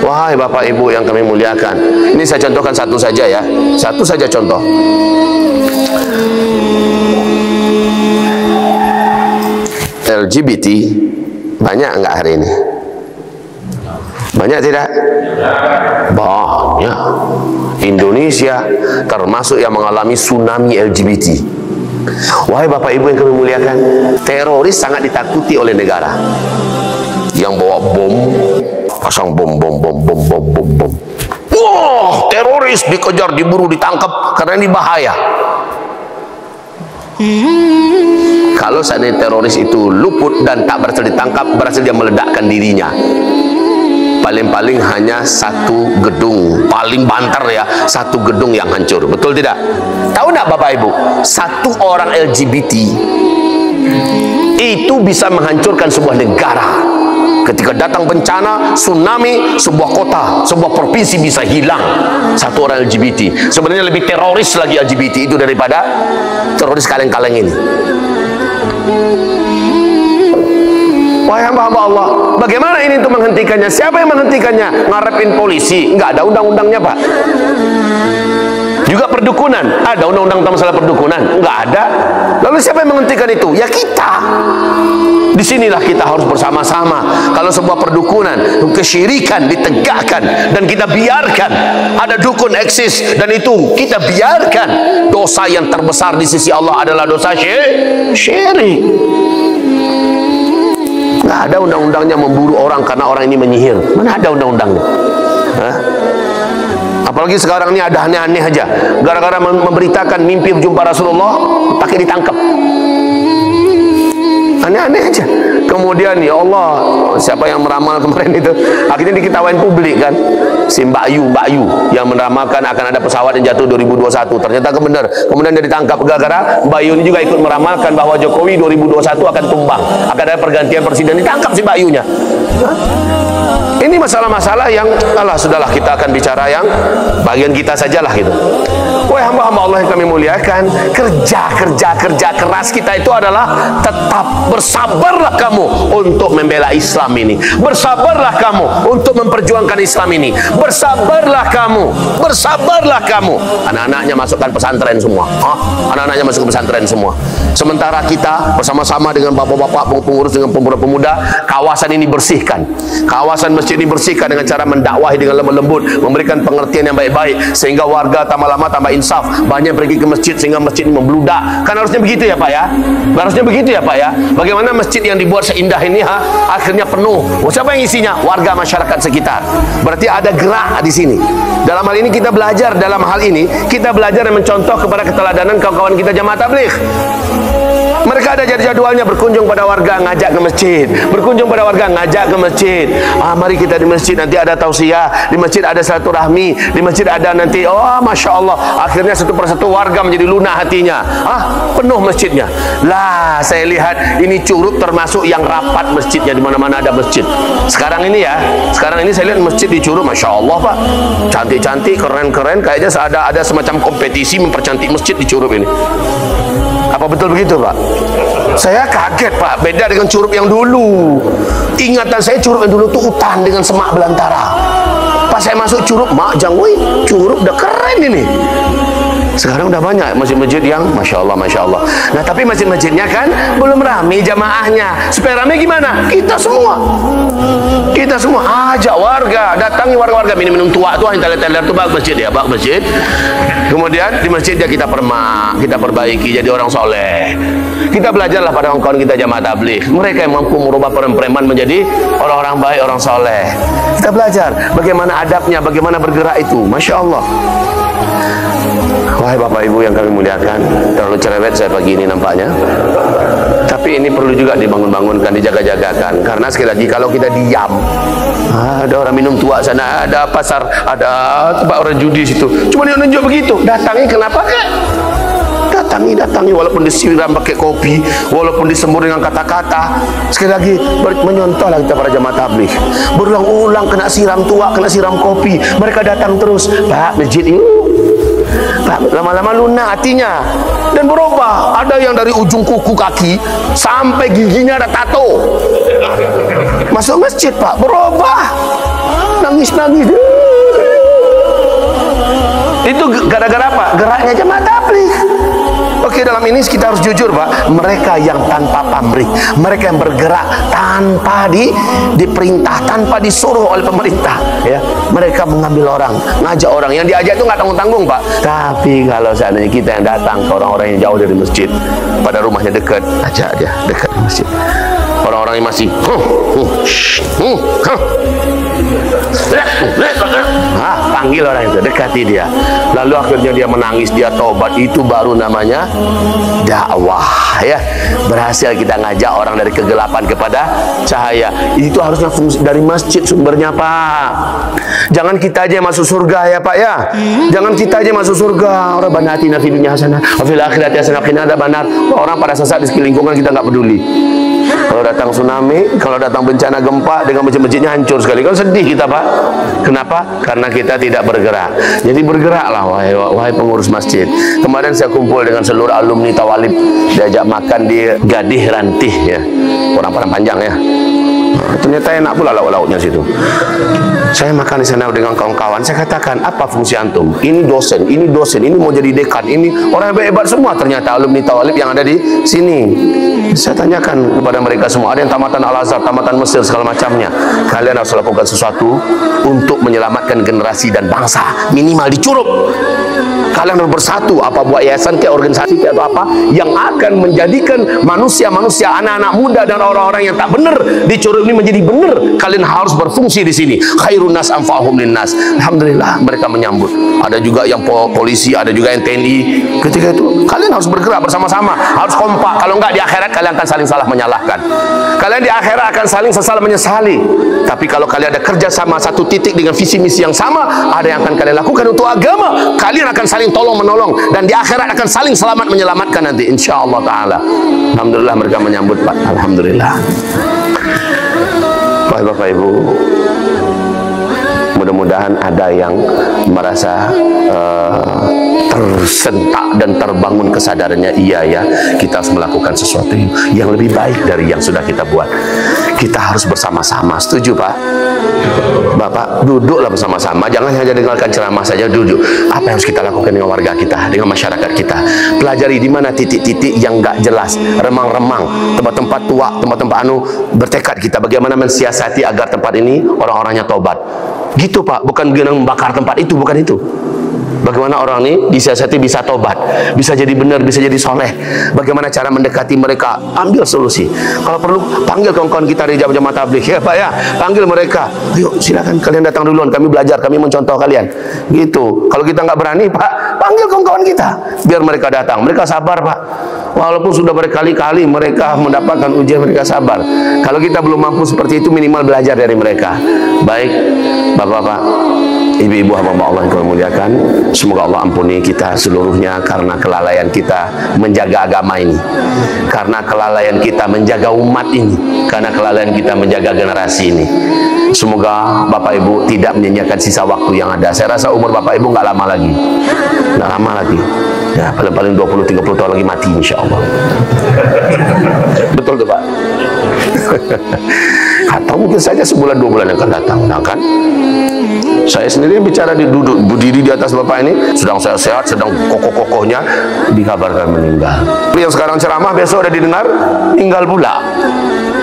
Wahai Bapak Ibu yang kami muliakan, ini saya contohkan satu saja ya, satu saja contoh. LGBT banyak nggak hari ini? Banyak tidak? Banyak. Indonesia termasuk yang mengalami tsunami LGBT. Wahai Bapak Ibu yang kami muliakan, teroris sangat ditakuti oleh negara. Yang bawa bom, pasang bom. Wah, teroris dikejar, diburu, ditangkap karena ini bahaya. Kalau seandainya teroris itu luput dan tak berhasil ditangkap, berhasil dia meledakkan dirinya, paling-paling hanya satu gedung, paling banter ya, satu gedung yang hancur. Betul tidak? Tahu tidak Bapak Ibu, satu orang LGBT itu bisa menghancurkan sebuah negara. Ketika datang bencana, tsunami, sebuah kota, sebuah provinsi bisa hilang. Satu orang LGBT. Sebenarnya lebih teroris lagi LGBT itu daripada teroris kaleng-kaleng ini. Wahai hamba-hamba Allah, bagaimana ini untuk menghentikannya? Siapa yang menghentikannya? Ngarepin polisi? Enggak ada undang-undangnya, Pak. Juga perdukunan, ada undang-undang tentang masalah perdukunan? Enggak ada. Lalu siapa yang menghentikan itu? Ya kita. Disinilah kita harus bersama-sama. Kalau sebuah perdukunan, kesyirikan ditegakkan dan kita biarkan, ada dukun eksis dan itu kita biarkan, dosa yang terbesar di sisi Allah adalah dosa syirik. Nggak ada undang-undangnya memburu orang karena orang ini menyihir. Mana ada undang-undangnya? Apalagi sekarang ini ada aneh-aneh aja. Gara-gara memberitakan mimpi berjumpa Rasulullah, pakai ditangkap. Aneh-aneh aja. Kemudian ya Allah, siapa yang meramal kemarin itu? Akhirnya diketawain publik kan. Si Mbak Yu yang meramalkan akan ada pesawat yang jatuh 2021. Ternyata benar. Kemudian dia ditangkap gara-gara Mbak Yu ini juga ikut meramalkan bahwa Jokowi 2021 akan tumbang. Akan ada pergantian presiden. Ditangkap si Mbak Yu-nya. Ini masalah-masalah yang sudahlah, kita akan bicara yang bagian kita sajalah gitu. Wahai hamba-hamba Allah yang kami muliakan, kerja keras kita itu adalah tetap bersabarlah kamu untuk membela Islam ini. Bersabarlah kamu untuk memperjuangkan Islam ini. Bersabarlah kamu. Anak-anaknya masukkan pesantren semua. Anak-anaknya masuk ke pesantren semua. Sementara kita bersama-sama dengan bapak-bapak pengurus, dengan pemuda-pemuda, kawasan ini bersihkan. Kawasan masjid ini bersihkan dengan cara mendakwahi dengan lembut-lembut, memberikan pengertian yang baik-baik sehingga warga tambah lama tambah insaf, banyak pergi ke masjid sehingga masjid ini membludak. Kan harusnya begitu ya Pak ya? Harusnya begitu ya Pak ya? Bagaimana masjid yang dibuat seindah ini akhirnya penuh? Siapa yang isinya? Warga masyarakat sekitar. Berarti ada gerak di sini. Dalam hal ini kita belajar, dan mencontoh kepada keteladanan kawan-kawan kita jamaah tabligh. Mereka ada jadwalnya berkunjung pada warga, ngajak ke masjid. Berkunjung pada warga, ngajak ke masjid. Mari kita di masjid, nanti ada tausiah. Di masjid ada silaturahmi. Di masjid ada nanti, Masya Allah. Akhirnya satu persatu warga menjadi lunak hatinya. Penuh masjidnya. Lah, saya lihat ini Curup termasuk yang rapat masjidnya. Di mana-mana ada masjid. Sekarang ini saya lihat masjid di Curup, Masya Allah Pak. Cantik-cantik, keren-keren. Kayaknya ada semacam kompetisi mempercantik masjid di Curup ini. Apa betul begitu Pak? Saya kaget Pak, beda dengan Curup yang dulu. Ingatan saya Curup yang dulu tuh hutan dengan semak belantara. Pas saya masuk Curup, Curup udah keren ini. Sekarang udah banyak masjid-masjid yang Masya Allah. Nah tapi masjid-masjidnya kan belum ramai jamaahnya. Supaya ramai gimana? Kita semua ajak warga, datangi warga-warga, minum tua tuh, yang teler-teler tuh, bak masjid. Kemudian di masjid kita perbaiki jadi orang soleh. Kita belajarlah pada kawan-kawan kita jamaah tabligh. Mereka yang mampu merubah preman menjadi orang-orang baik, orang soleh. Kita belajar bagaimana adabnya, bagaimana bergerak itu. Masya Allah. Wahai Bapak Ibu yang kami muliakan, terlalu cerewet saya pagi ini nampaknya. Tapi ini perlu juga dibangun-bangunkan, dijaga-jagakan. Karena sekali lagi kalau kita diam, ada orang minum tua sana, ada pasar, ada tempat orang judi situ, cuma dia nunjuk begitu. Datangi kenapa? Datangi walaupun disiram pakai kopi, walaupun disembur dengan kata-kata. Sekali lagi menyontohlah kita para jamaah tabligh. Berulang-ulang kena siram tua, kena siram kopi, mereka datang terus. Pak, masjid ini lama-lama lunak hatinya dan berubah. Ada yang dari ujung kuku kaki sampai giginya ada tato. Masuk masjid Pak, berubah, nangis. Itu gara-gara apa? Geraknya jamaah tabligh. Makanya dalam ini kita harus jujur Pak, mereka yang tanpa pamrih, mereka yang bergerak tanpa diperintah, tanpa disuruh oleh pemerintah, ya. Mereka mengambil orang, ngajak orang, yang diajak itu nggak tanggung-tanggung Pak. Tapi kalau seandainya kita yang datang ke orang-orang yang jauh dari masjid, pada rumahnya dekat, ajak dia dekat di masjid. Orang-orang yang masih panggil orang itu, dekati dia, lalu akhirnya dia menangis, dia tobat, itu baru namanya dakwah, ya. Berhasil kita ngajak orang dari kegelapan kepada cahaya. Itu harusnya fungsi dari masjid sumbernya Pak. Jangan kita aja masuk surga ya Pak ya. Jangan kita aja masuk surga. Rabbana atina fid dunya hasanah wa fil akhirati hasanah wa qina adzabannar. Orang pada sesat di sekeliling lingkungan kita nggak peduli. Kalau datang tsunami, kalau datang bencana gempa, dengan masjid-masjidnya hancur sekali, kan sedih kita Pak. Kenapa? Karena kita tidak bergerak. Jadi bergeraklah wahai pengurus masjid. Kemarin saya kumpul dengan seluruh alumni Tawalib, diajak makan di Gadih Rantih, ya, orang Padang Panjang, ya. Ternyata enak pula lauk-lauknya situ. Saya makan di sana dengan kawan-kawan. Saya katakan, apa fungsi antum? Ini dosen, ini mau jadi dekan, ini orang hebat-hebat semua. Ternyata alumni Tawalib yang ada di sini. Saya tanyakan kepada mereka semua, ada yang tamatan Al-Azhar, tamatan Mesir, segala macamnya. Kalian harus lakukan sesuatu untuk menyelamatkan generasi dan bangsa. Minimal di Curup. Kalian harus bersatu, apa buat yayasan kayak organisasi kayak atau apa yang akan menjadikan manusia-manusia, anak-anak muda dan orang-orang yang tak benar di Curup ini menjadi benar. Kalian harus berfungsi di sini. Khairun nas anfa'uhum linnas. Alhamdulillah mereka menyambut. Ada juga yang polisi, ada juga yang TNI. Ketika itu kalian harus bergerak bersama-sama, harus kompak. Kalau enggak di akhirat kalian akan saling salah menyalahkan. Kalian di akhirat akan saling salah menyesali. Tapi kalau kalian ada kerjasama satu titik dengan visi misi yang sama, ada yang akan kalian lakukan untuk agama. Kalian akan saling tolong menolong dan di akhirat akan saling selamat menyelamatkan nanti insyaallah taala. Alhamdulillah mereka menyambut Pak. Alhamdulillah. Bapak Ibu, mudah-mudahan ada yang merasa tersentak dan terbangun kesadarannya, iya ya, kita harus melakukan sesuatu yang lebih baik dari yang sudah kita buat. Kita harus bersama-sama. Setuju Pak? Bapak, duduklah bersama-sama, jangan hanya dengarkan ceramah saja, duduk. Apa yang harus kita lakukan dengan warga kita, dengan masyarakat kita? Pelajari di mana titik-titik yang nggak jelas, remang-remang, tempat-tempat tua, tempat-tempat bertekad kita bagaimana mensiasati agar tempat ini orang-orangnya tobat. Gitu Pak, bukan dengan membakar tempat itu, bukan itu. Bagaimana orang ini disiasati bisa tobat, bisa jadi benar, bisa jadi soleh. Bagaimana cara mendekati mereka? Ambil solusi. Kalau perlu panggil kawan-kawan kita di jamaah tabligh, ya Pak ya. Panggil mereka. Ayo silakan kalian datang duluan, kami belajar, kami mencontoh kalian. Gitu. Kalau kita nggak berani Pak, panggil kawan-kawan kita. Biar mereka datang. Mereka sabar Pak. Walaupun sudah berkali-kali mereka mendapatkan ujian, mereka sabar. Kalau kita belum mampu seperti itu, minimal belajar dari mereka. Baik, Bapak-bapak, ibu-ibu hamba Allah yang kami muliakan, semoga Allah ampuni kita seluruhnya karena kelalaian kita menjaga agama ini, karena kelalaian kita menjaga umat ini, karena kelalaian kita menjaga generasi ini. Semoga Bapak Ibu tidak menyanyiakan sisa waktu yang ada. Saya rasa umur Bapak Ibu nggak lama lagi, nggak lama lagi. Ya paling 20-30 tahun lagi mati insya Allah. Betul tuh Pak. Atau mungkin saja sebulan 2 bulan yang akan datang, nah, kan? Saya sendiri bicara berdiri di atas Bapak ini, sedang sehat, sedang kokoh-kokohnya, dikabarkan meninggal. Yang sekarang ceramah besok ada didengar, meninggal pula.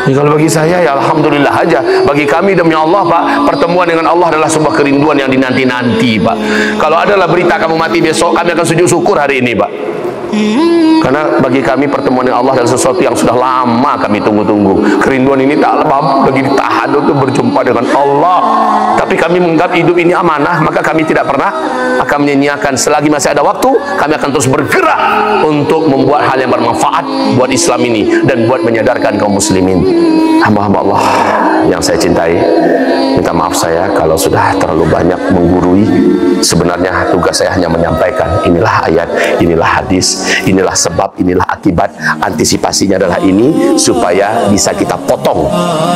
Jadi kalau bagi saya ya alhamdulillah aja. Bagi kami demi Allah Pak, pertemuan dengan Allah adalah sebuah kerinduan yang dinanti-nanti Pak. Kalau adalah berita kamu mati besok, kami akan sujud syukur hari ini Pak. Karena bagi kami pertemuan dengan Allah adalah sesuatu yang sudah lama kami tunggu-tunggu. Kerinduan ini tak mampu lagi ditahan untuk berjumpa dengan Allah. Tapi kami menganggap hidup ini amanah, maka kami tidak pernah akan menyanyiakan. Selagi masih ada waktu, kami akan terus bergerak untuk membuat hal yang bermanfaat buat Islam ini dan buat menyadarkan kaum muslimin. Hamba-hamba Allah yang saya cintai, minta maaf saya kalau sudah terlalu banyak menggurui. Sebenarnya tugas saya hanya menyampaikan, inilah ayat, inilah hadis, inilah sebab, inilah akibat. Antisipasinya adalah ini, supaya bisa kita potong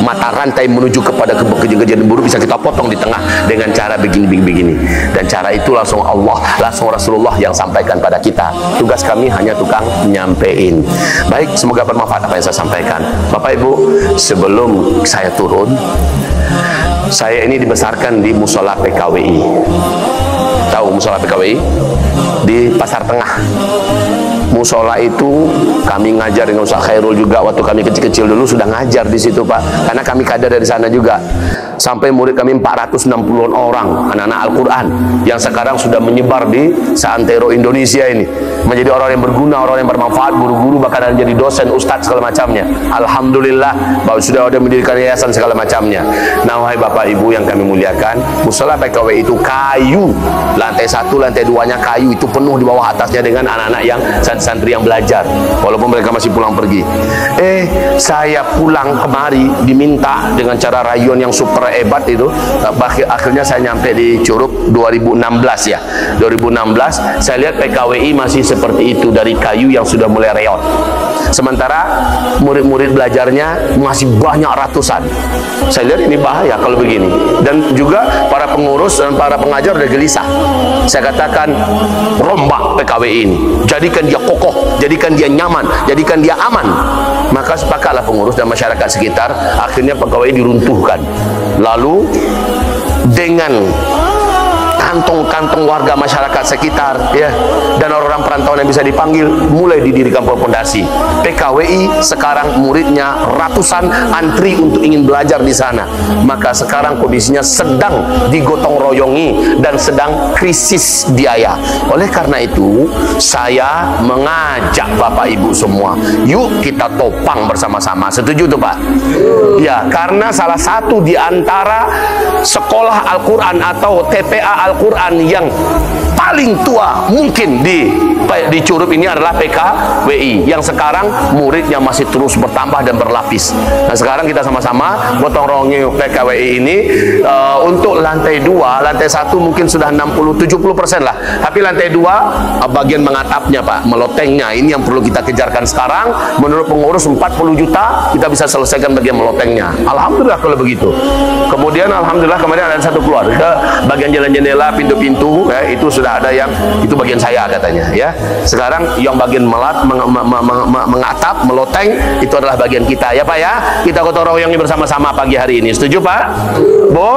mata rantai menuju kepada kejadian buruk, bisa kita potong di tengah dengan cara begini. Dan cara itu langsung Allah, langsung Rasulullah yang sampaikan pada kita. Tugas kami hanya tukang nyampein. Baik, semoga bermanfaat apa yang saya sampaikan. Bapak Ibu, sebelum saya turun, saya ini dibesarkan di musola PKWI. Tahu musola PKWI? Di Pasar Tengah. musola itu kami ngajar dengan Ustaz Khairul juga waktu kami kecil-kecil dulu sudah ngajar di situ Pak, karena kami kader dari sana juga. Sampai murid kami 460 orang anak-anak Al-Quran yang sekarang sudah menyebar di seantero Indonesia ini, menjadi orang yang berguna, orang yang bermanfaat, guru-guru bahkan ada jadi dosen, ustadz segala macamnya. Alhamdulillah bahwa sudah ada mendirikan yayasan segala macamnya. Nah wahai Bapak Ibu yang kami muliakan, musola PKW itu kayu, lantai 1 lantai 2-nya kayu, itu penuh di bawah atasnya dengan anak-anak yang santri yang belajar walaupun mereka masih pulang pergi. Saya pulang kemari diminta dengan cara rayuan yang super hebat itu, akhirnya saya nyampe di Curug 2016 ya. 2016 saya lihat PKWI masih seperti itu, dari kayu yang sudah mulai reot. Sementara murid-murid belajarnya masih banyak ratusan. Saya lihat ini bahaya kalau begini. Dan juga para pengurus dan para pengajar udah gelisah. Saya katakan rombak PKWI ini, jadikan dia kokoh, jadikan dia nyaman, jadikan dia aman. Maka sepakatlah pengurus dan masyarakat sekitar, akhirnya PKWI diruntuhkan. Lalu dengan kantong-kantong warga masyarakat sekitar ya, dan orang-orang perantauan yang bisa dipanggil, mulai didirikan pondasi. PKWI sekarang muridnya ratusan antri untuk ingin belajar di sana. Maka sekarang kondisinya sedang digotong royongi dan sedang krisis biaya. Oleh karena itu saya mengajak Bapak Ibu semua, yuk kita topang bersama-sama. Setuju tuh Pak? Ya, karena salah satu di antara sekolah Al-Quran atau TPA Al-Quran yang paling tua mungkin di Curug ini adalah PKWI, yang sekarang muridnya masih terus bertambah dan berlapis. Nah sekarang kita sama-sama gotong royong PKWI ini untuk lantai 2, lantai 1 mungkin sudah 60-70% lah, tapi lantai 2 bagian mengatapnya Pak, melotengnya, ini yang perlu kita kejarkan sekarang. Menurut pengurus 40 juta kita bisa selesaikan bagian melotengnya. Alhamdulillah kalau begitu. Kemudian alhamdulillah kemarin ada satu keluarga bagian jalan jendela, pintu-pintu ya, itu sudah ada yang itu bagian saya katanya ya. Sekarang yang bagian mengatap, meloteng itu adalah bagian kita ya Pak ya. Kita gotong royongnya bersama-sama pagi hari ini. Setuju Pak? Bu,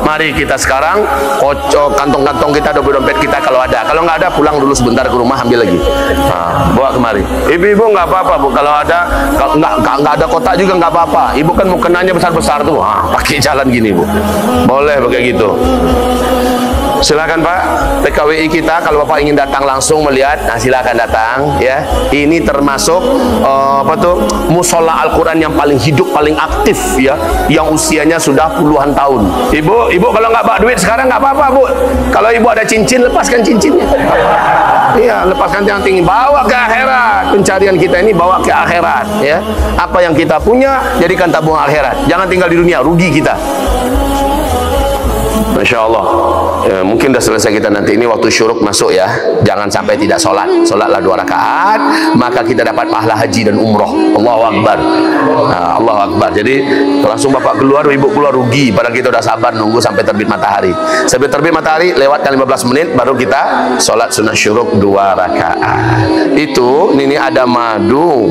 mari kita sekarang kocok kantong-kantong kita, dompet-dompet kita kalau ada. Kalau nggak ada, pulang dulu sebentar ke rumah, ambil lagi. Nah, bawa kemari. Ibu-ibu nggak apa-apa Bu, kalau ada, nggak ada kotak juga nggak apa-apa. Ibu kan mukenanya besar-besar tuh, pakai jalan gini Bu. Boleh pakai gitu. Silakan Pak, PKWI kita kalau Bapak ingin datang langsung melihat, nah silakan datang ya. Ini termasuk musola Al-Quran yang paling hidup, paling aktif ya, yang usianya sudah puluhan tahun. Ibu kalau nggak bawa duit sekarang nggak apa-apa Bu. Kalau ibu ada cincin, lepaskan cincinnya. Iya, lepaskan yang tinggi, bawa ke akhirat. Pencarian kita ini bawa ke akhirat ya. Apa yang kita punya jadikan tabung akhirat. Jangan tinggal di dunia, rugi kita. Masya Allah ya, mungkin sudah selesai kita nanti ini waktu syuruk masuk ya. Jangan sampai tidak sholat. Sholatlah 2 rakaat, maka kita dapat pahala haji dan umroh. Allahu Akbar. Nah, Allahu Akbar. Jadi langsung Bapak keluar, Ibu keluar, rugi. Padahal kita udah sabar nunggu sampai terbit matahari. Sampai terbit matahari lewatkan 15 menit baru kita sholat sunat syuruk 2 rakaat. Itu ini ada madu.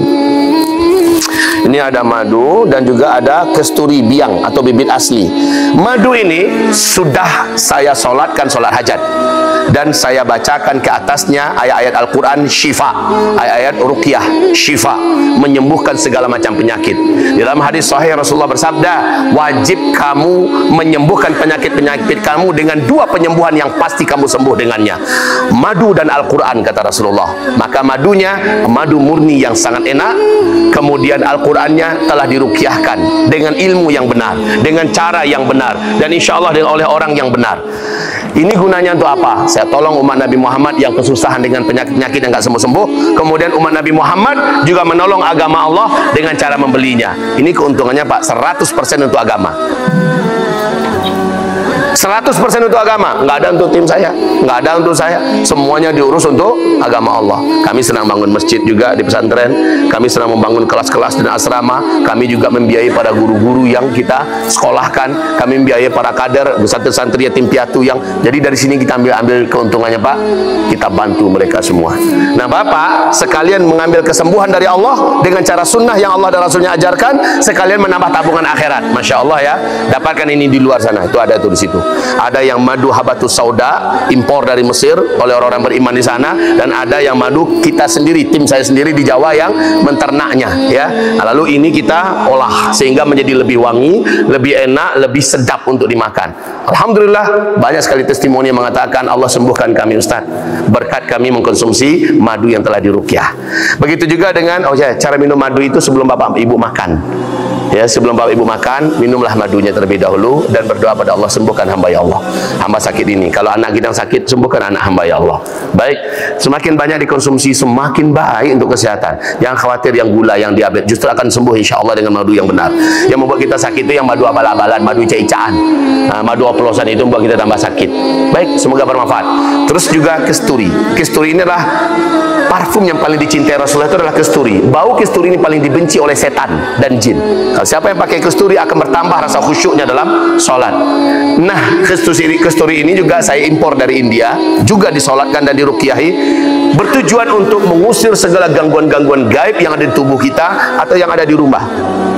Ini ada madu dan juga ada kesturi biang atau bibit asli. Madu ini sudah saya sholatkan sholat hajat, dan saya bacakan ke atasnya ayat-ayat Al-Quran syifa, ayat-ayat ruqyah syifa, menyembuhkan segala macam penyakit. Dalam hadis sahih Rasulullah bersabda, wajib kamu menyembuhkan penyakit-penyakit kamu dengan 2 penyembuhan yang pasti kamu sembuh dengannya, madu dan Al-Quran, kata Rasulullah. Maka madunya madu murni yang sangat enak, kemudian Al-Qurannya telah diruqyahkan dengan ilmu yang benar, dengan cara yang benar, dan insya Allah oleh orang yang benar. Ini gunanya untuk apa? Saya tolong umat Nabi Muhammad yang kesusahan dengan penyakit-penyakit yang nggak sembuh-sembuh. Kemudian umat Nabi Muhammad juga menolong agama Allah dengan cara membelinya. Ini keuntungannya Pak, 100% untuk agama. 100% untuk agama, nggak ada untuk tim saya, nggak ada untuk saya, semuanya diurus untuk agama Allah. Kami sedang bangun masjid juga di pesantren, kami sedang membangun kelas-kelas dan asrama, kami juga membiayai para guru-guru yang kita sekolahkan, kami membiayai para kader, santri-santri yatim piatu yang, jadi dari sini kita ambil keuntungannya Pak, kita bantu mereka semua. Nah Bapak, sekalian mengambil kesembuhan dari Allah dengan cara sunnah yang Allah dan Rasulnya ajarkan, sekalian menambah tabungan akhirat. Masya Allah ya, dapatkan ini di luar sana, itu ada tuh di situ. Ada yang madu habatus sauda, impor dari Mesir oleh orang-orang beriman di sana, dan ada yang madu kita sendiri, tim saya sendiri di Jawa yang menternaknya, ya. Lalu ini kita olah sehingga menjadi lebih wangi, lebih enak, lebih sedap untuk dimakan. Alhamdulillah, banyak sekali testimoni yang mengatakan Allah sembuhkan kami Ustaz berkat kami mengkonsumsi madu yang telah diruqyah. Begitu juga dengan cara minum madu itu sebelum Bapak Ibu makan. Ya, sebelum Bapak Ibu makan, minumlah madunya terlebih dahulu dan berdoa pada Allah, sembuhkan hamba ya Allah. Hamba sakit ini. Kalau anak kita sakit, sembuhkan anak hamba ya Allah. Baik, semakin banyak dikonsumsi semakin baik untuk kesehatan. Jangan khawatir yang gula, yang diabetes, justru akan sembuh insya Allah dengan madu yang benar. Yang membuat kita sakit itu yang madu abal-abalan, madu ica-icaan, madu oplosan itu membuat kita tambah sakit. Baik, semoga bermanfaat. Terus juga kesturi. Kesturi ini adalah parfum yang paling dicintai Rasulullah, itu adalah kesturi. Bau kesturi ini paling dibenci oleh setan dan jin. Siapa yang pakai kesturi akan bertambah rasa khusyuknya dalam sholat. Nah, kesturi ini juga saya impor dari India, juga disolatkan dan diruqyahi, bertujuan untuk mengusir segala gangguan-gangguan gaib yang ada di tubuh kita atau yang ada di rumah,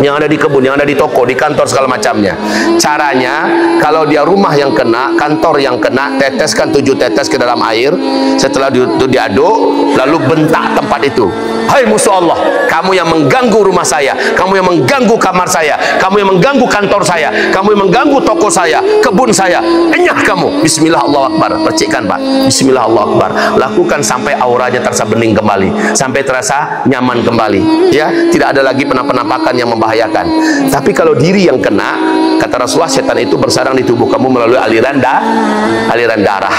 yang ada di kebun, yang ada di toko, di kantor, segala macamnya. Caranya, kalau dia rumah yang kena, kantor yang kena, teteskan 7 tetes ke dalam air. Setelah itu diaduk, lalu bentak tempat itu. Hai musuh Allah, kamu yang mengganggu rumah saya, kamu yang mengganggu kamar saya, kamu yang mengganggu kantor saya, kamu yang mengganggu toko saya, kebun saya, enyah kamu. Bismillah, Allahu Akbar. Percikan Pak, Bismillah, Allahu Akbar. Lakukan sampai auranya terasa bening kembali, sampai terasa nyaman kembali, ya. Tidak ada lagi penampakan yang membahayakan. Tapi kalau diri yang kena, kata Rasulullah, setan itu bersarang di tubuh kamu melalui aliran darah.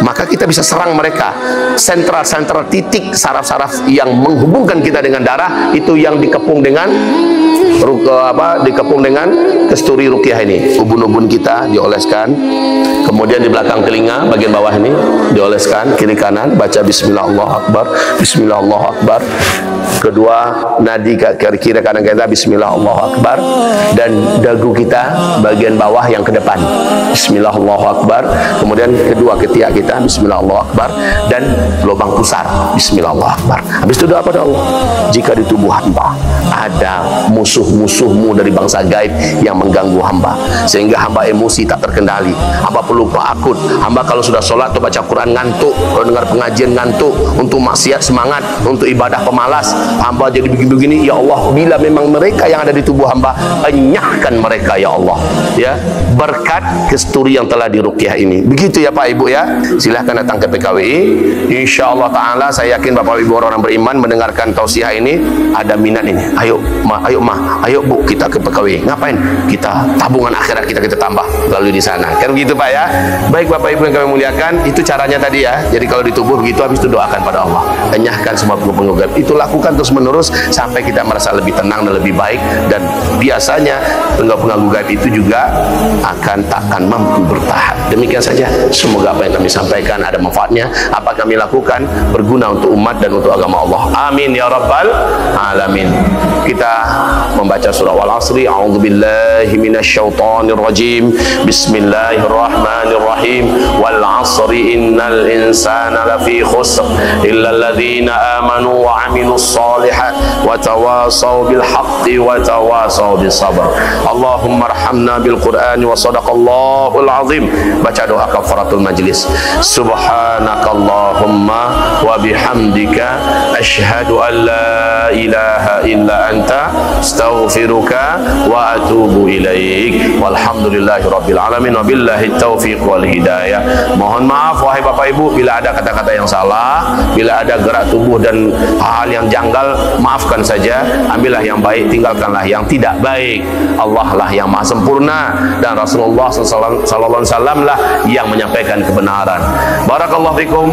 Maka kita bisa serang mereka. Sentral titik saraf-saraf yang menghubungkan kita dengan darah itu yang dikepung dengan kesturi ruqyah ini. Ubun-ubun kita dioleskan, kemudian di belakang telinga bagian bawah ini dioleskan, kiri kanan baca Bismillah, Allahu Akbar, Bismillah, Allahu Akbar. Kedua, nadi kiri kanan kita Bismillah, Allahu Akbar, dan dagu kita bagian bawah yang ke depan Bismillah, Allahu Akbar. Kemudian kedua ketiak kita Bismillah, Allahu Akbar, dan lubang pusar Bismillah, Allahu Akbar. Habis itu doa pada Allah. Jika di tubuh hamba ada musuh-musuhmu dari bangsa gaib yang mengganggu hamba sehingga hamba emosi tak terkendali, hamba pelupa akut, hamba kalau sudah sholat atau baca Quran ngantuk, kalau dengar pengajian ngantuk, untuk maksiat semangat, untuk ibadah pemalas, hamba jadi begini-begini. Ya Allah, bila memang mereka yang ada di tubuh hamba, enyahkan mereka ya Allah, ya, berkat kesturi yang telah diruqyah ini. Begitu ya Pak Ibu ya. Silahkan datang ke PKWI. Insya Allah Ta'ala saya yakin Bapak Ibu orang-orang beriman mendengarkan tausiah ini ada minat ini. Ayo Ma, ayo Bu, kita ke PKWI. Ngapain? Kita tabungan akhirat kita tambah lalu di sana. Kan begitu Pak ya. Baik Bapak Ibu yang kami muliakan, itu caranya tadi ya. Jadi kalau di tubuh begitu, habis itu doakan pada Allah. Enyahkan semua pengganggu gaib. Itu lakukan terus menerus sampai kita merasa lebih tenang dan lebih baik, dan biasanya pengganggu gaib itu juga takkan mampu bertahan. Demikian saja, semoga apa yang kami sampaikan ada manfaatnya, apa kami lakukan berguna untuk umat dan untuk agama Allah. Amin ya rabbal alamin. Kita membaca surah Wal Asri. A'udzubillahi minasyaitonir rajim. Bismillahirrahmanirrahim. Wal 'asri innal insana lafi khusr illa alladzina amanu wa 'amilus shalihat wa tawasaw bil haqqi wa tawasaw bis sabr. Allahumma arhamna bil Qur'ani wa sadaqallahul azim. Baca doa kafaratul majlis. Subhanakallahumma wa bihamdika asyhadu an la ilaha illa anta astaghfiruka wa atubu ilaik. Walhamdulillahi rabbil alamin wa billahi taufiq wal hidayah. Mohon maaf wahai Bapak Ibu bila ada kata-kata yang salah, bila ada gerak tubuh dan hal yang janggal, maafkan saja. Ambillah yang baik, tinggalkanlah yang tidak baik. Allah lah yang maha sempurna dan Rasulullah sallallahu alaihi wasallam lah yang menyampaikan kebenaran. Barakallahu fikum.